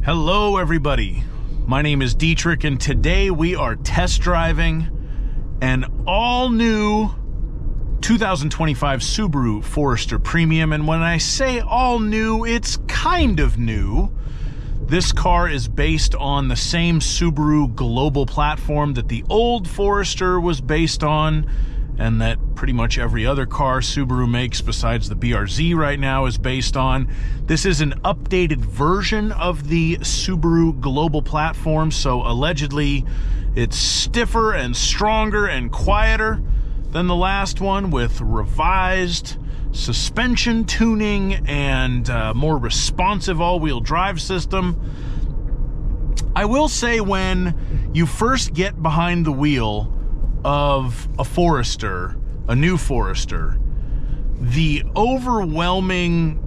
Hello everybody, my name is Dietrich and today we are test driving an all-new 2025 Subaru Forester Premium, and when I say all new, it's kind of new. This car is based on the same Subaru global platform that the old Forester was based on, and that pretty much every other car Subaru makes besides the BRZ right now is based on. This is an updated version of the Subaru global platform, so allegedly it's stiffer and stronger and quieter than the last one, with revised suspension tuning and more responsive all-wheel drive system. I will say, when you first get behind the wheel of a Forester, a new Forester, the overwhelming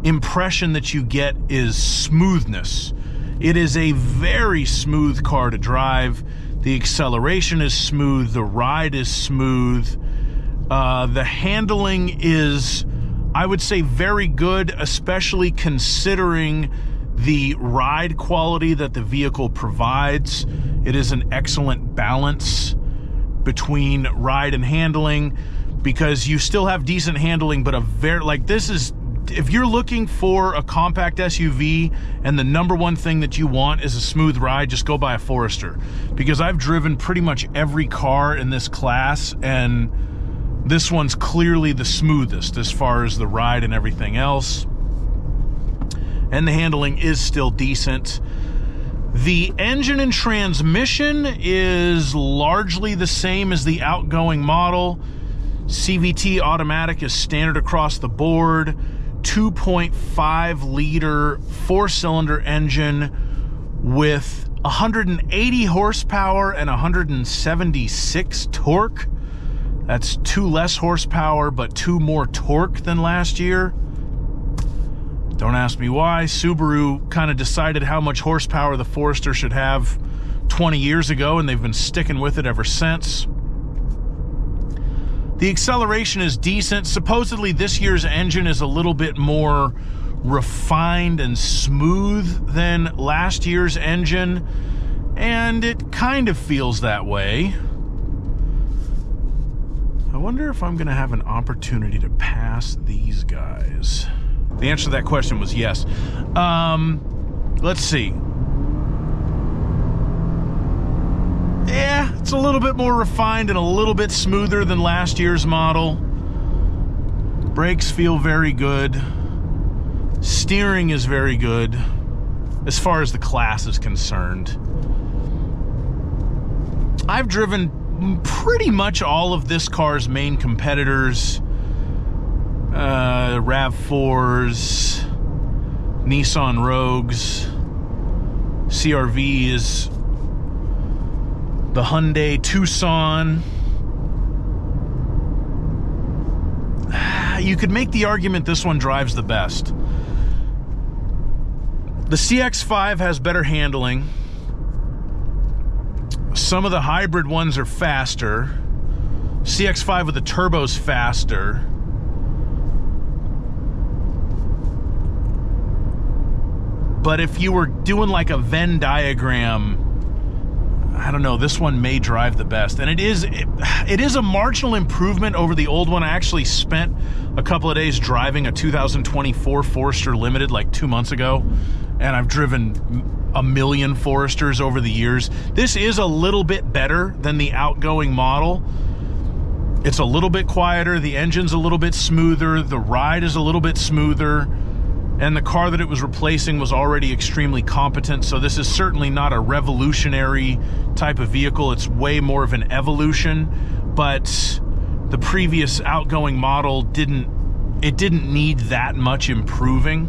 impression that you get is smoothness. It is a very smooth car to drive. The acceleration is smooth, the ride is smooth, the handling is, I would say, very good, especially considering the ride quality that the vehicle provides. It is an excellent balance between ride and handling, because you still have decent handling, but this is, if you're looking for a compact SUV and the number one thing that you want is a smooth ride, just go buy a Forester, because I've driven pretty much every car in this class and this one's clearly the smoothest as far as the ride and everything else, and the handling is still decent. The engine and transmission is largely the same as the outgoing model. CVT automatic is standard across the board. 2.5 liter four-cylinder engine with 180 horsepower and 176 torque. That's 2 less horsepower but 2 more torque than last year. Don't ask me why. Subaru kind of decided how much horsepower the Forester should have 20 years ago, and they've been sticking with it ever since. The acceleration is decent. Supposedly this year's engine is a little bit more refined and smooth than last year's engine, and it kind of feels that way. I wonder if I'm going to have an opportunity to pass these guys. The answer to that question was yes. Let's see. Yeah, it's a little bit more refined and a little bit smoother than last year's model. Brakes feel very good. Steering is very good as far as the class is concerned. I've driven pretty much all of this car's main competitors. RAV4s, Nissan Rogues, CR-V is the Hyundai Tucson. You could make the argument this one drives the best. The CX-5 has better handling. Some of the hybrid ones are faster. CX-5 with the turbo's faster. But if you were doing like a Venn diagram, I don't know, this one may drive the best. And it is a marginal improvement over the old one. I actually spent a couple of days driving a 2024 Forester Limited like 2 months ago, and I've driven a million Foresters over the years. This is a little bit better than the outgoing model. It's a little bit quieter, the engine's a little bit smoother, the ride is a little bit smoother, and the car that it was replacing was already extremely competent, so this is certainly not a revolutionary type of vehicle. It's way more of an evolution, but the previous outgoing model didn't need that much improving.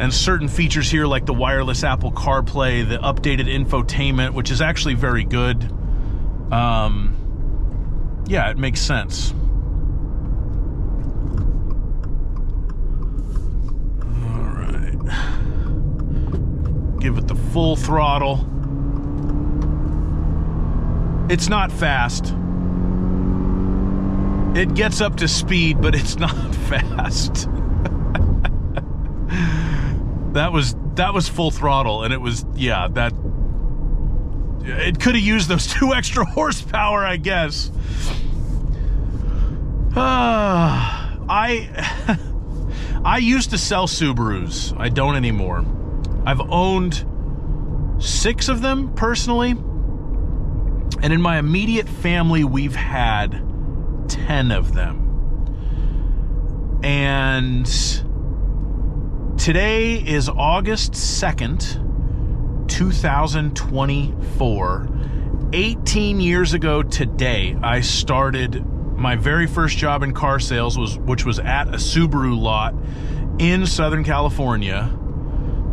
And certain features here, like the wireless Apple CarPlay, the updated infotainment, which is actually very good, yeah, it makes sense. Give it the full throttle. It's not fast. It gets up to speed, but it's not fast. that was full throttle, and it was, yeah, that it could have used those 2 extra horsepower, I guess. I used to sell Subarus. I don't anymore. I've owned 6 of them personally, and in my immediate family we've had 10 of them. And today is August 2nd, 2024. 18 years ago today, I started my very first job in car sales, which was at a Subaru lot in Southern California.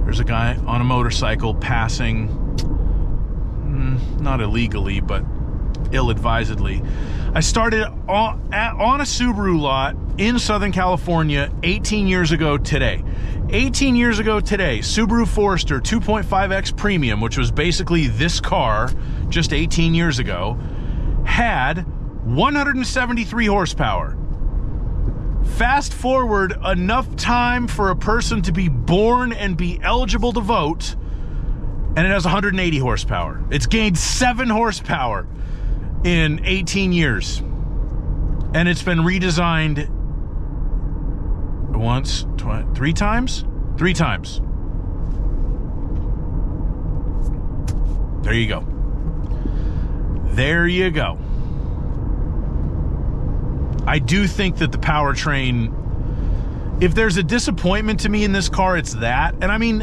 There's a guy on a motorcycle passing, not illegally, but ill-advisedly. I started on a Subaru lot in Southern California 18 years ago today. 18 years ago today, Subaru Forester 2.5X Premium, which was basically this car just 18 years ago, had 173 horsepower. Fast forward enough time for a person to be born and be eligible to vote, and it has 180 horsepower. It's gained 7 horsepower in 18 years. And it's been redesigned once, twice, 3 times? 3 times. There you go. There you go. I do think that the powertrain, if there's a disappointment to me in this car, it's that. And I mean,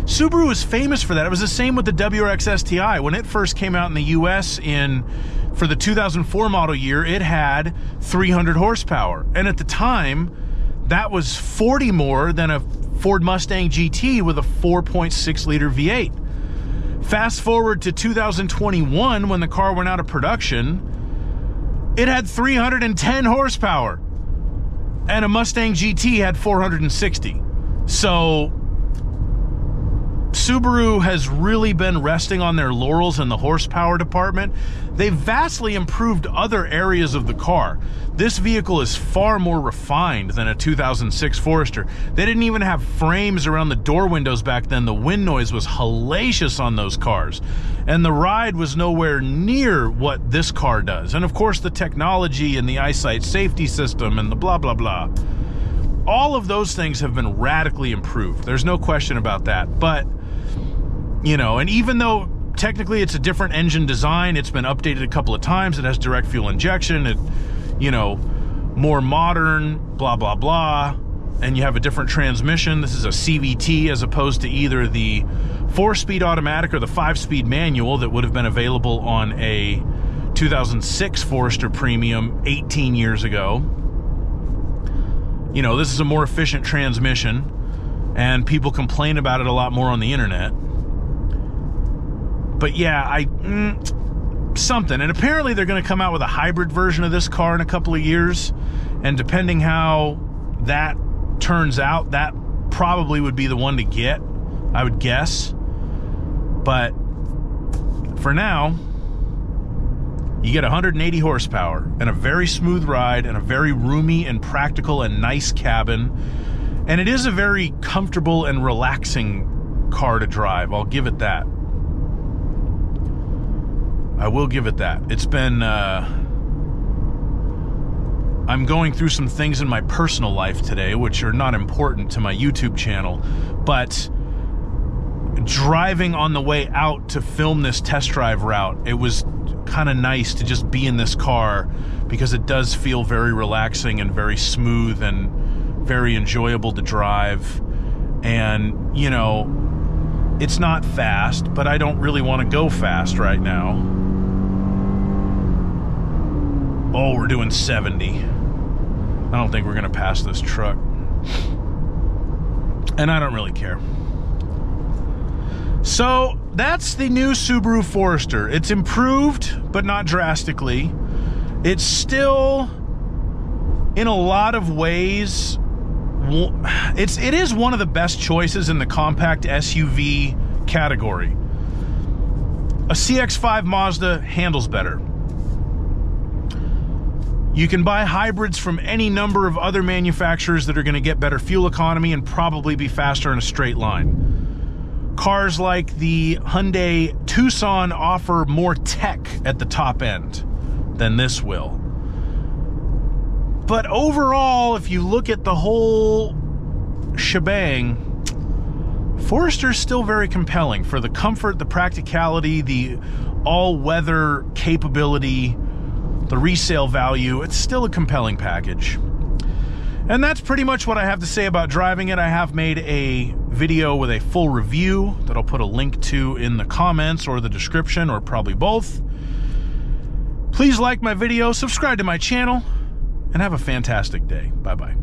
Subaru is famous for that. It was the same with the WRX STI. When it first came out in the US for the 2004 model year, it had 300 horsepower. And at the time, that was 40 more than a Ford Mustang GT with a 4.6 liter V8. Fast forward to 2021, when the car went out of production, it had 310 horsepower, and a Mustang GT had 460. So Subaru has really been resting on their laurels in the horsepower department. They've vastly improved other areas of the car. This vehicle is far more refined than a 2006 Forester. They didn't even have frames around the door windows back then. The wind noise was hellacious on those cars, and the ride was nowhere near what this car does. And of course, the technology and the eyesight safety system and the blah, blah, blah. All of those things have been radically improved. There's no question about that. But, you know, and even though technically it's a different engine design, it's been updated a couple of times. It has direct fuel injection. It, you know, more modern, blah, blah, blah. And you have a different transmission. This is a CVT as opposed to either the 4-speed automatic or the 5-speed manual that would have been available on a 2006 Forester Premium 18 years ago. You know, this is a more efficient transmission, and people complain about it a lot more on the internet. But yeah, something. And apparently they're going to come out with a hybrid version of this car in a couple of years, and depending how that turns out, that probably would be the one to get, I would guess. But for now, you get 180 horsepower and a very smooth ride and a very roomy and practical and nice cabin. And it is a very comfortable and relaxing car to drive. I'll give it that. I will give it that. It's been, I'm going through some things in my personal life today, which are not important to my YouTube channel, but driving on the way out to film this test drive route, it was kind of nice to just be in this car because it does feel very relaxing and very smooth and very enjoyable to drive. And, you know, it's not fast, but I don't really want to go fast right now. Oh, we're doing 70. I don't think we're going to pass this truck. And I don't really care. So that's the new Subaru Forester. It's improved, but not drastically. It's still, in a lot of ways, it is one of the best choices in the compact SUV category. A CX-5 Mazda handles better. You can buy hybrids from any number of other manufacturers that are going to get better fuel economy and probably be faster in a straight line. Cars like the Hyundai Tucson offer more tech at the top end than this will. But overall, if you look at the whole shebang, Forester's still very compelling for the comfort, the practicality, the all-weather capability, the resale value. It's still a compelling package. And that's pretty much what I have to say about driving it. I have made a video with a full review that I'll put a link to in the comments or the description, or probably both. Please like my video, subscribe to my channel, and have a fantastic day. Bye-bye.